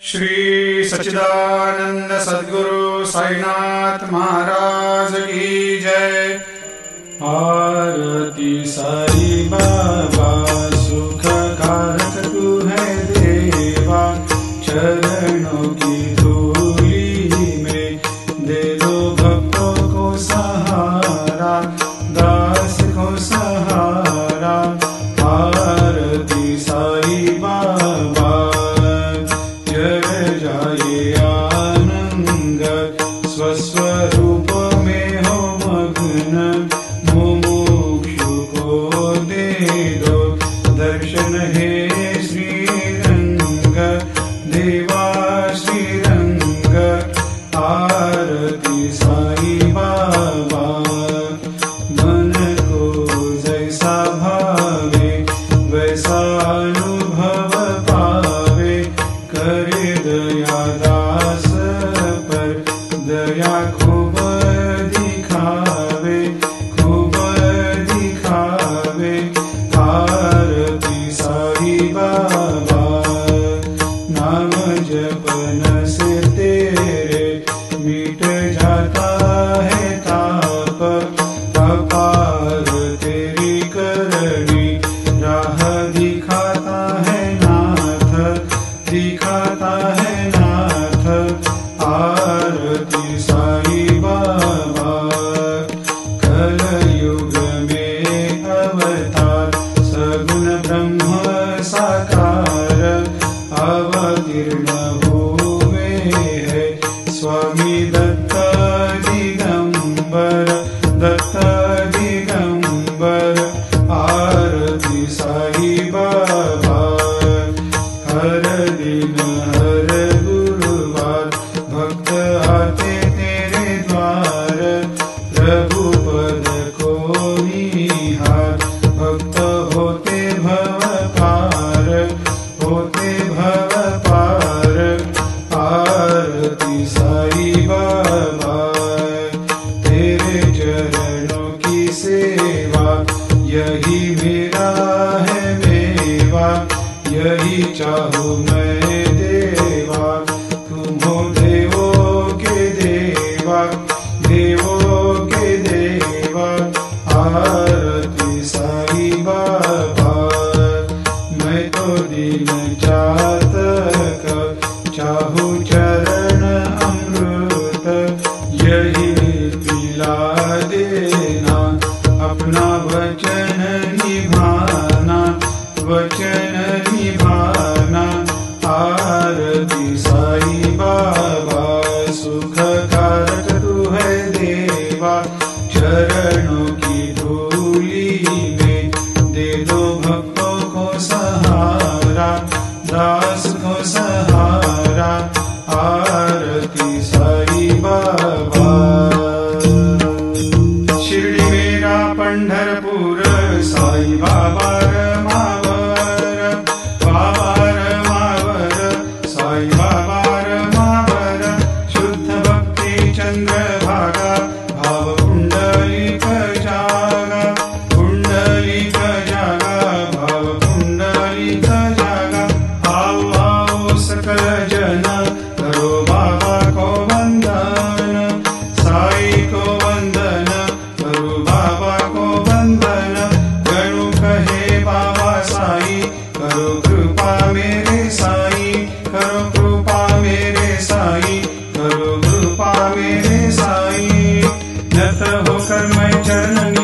श्री सच्चिदानंद सद्गुरु साईनाथ महाराज की जय। आरती साई बाबा सुख कारक तू है देवा, चरणों की धूली में दे दो भक्तों को सहारा, दास को सहारा। आरती साई बाबा जय जाए आनंद, स्वस्वरूप में हो मग्न, मुमुक्षु को दे दो दर्शन हे श्रीरंग, देवा श्रीरंग। आरती साई बाबा मन को जैसा भावे वैसा अनुभव पावे, करे दया दास पर दया खूब दिखावे, खूब दिखावे। आरती साई बाबा नाम जपन से तेरे मिट जाता है ताप, अपार तेरी करनी राह दिखाता है नाथ, दिखाता है नाथ। आरती साई बाबा कलयुग में अवतार, सगुण ब्रह्म साकार अवतीर्ण हुए है स्वामी दत्त दिगंबर, दत्त दिगंबर। आरती साई बाबा हर दिन हर गुरुवार भक्त आते तेरे द्वार, प्रभु पद को निहार, भक्त होते भव पार, होते भव पार। आरती साई बाबा तेरे चरणों की सेवा, यही मेरा है मेवा, यही चाहूँ मैं देवा। तुम हो देवों के देवा, देवों के देवा। आरती साई बाबा मैं तो दिन चातक, चाहूँ चरण अमृत, यही पिला देना, अपना वचन निभाना, वचन निभाना। आरती साई बाबा सुख कारक तू है देवा, चरणों की धूली में दे दो भक्तों को सहारा, दास को सहारा। आरती साई बाबा शिर्डी मेरा पंढरपूर, साई बाबा रमावर, बाबा रमावर, साई बाबा रमावर। शुद्ध भक्ति चंद्रभागा, भाव कुंडलिक जागा, कुंडलिक जागा, भाव कुंडलिक जागा। आओ आओ सकल जन करो बाबा को वंदन, साई को वंदन, करो बाबा को वंदन। गणु कहे बाबा साई, करो कृपा मेरे साई, करो कृपा मेरे साई, करो कृपा मेरे साई। नत होकर मैं चरण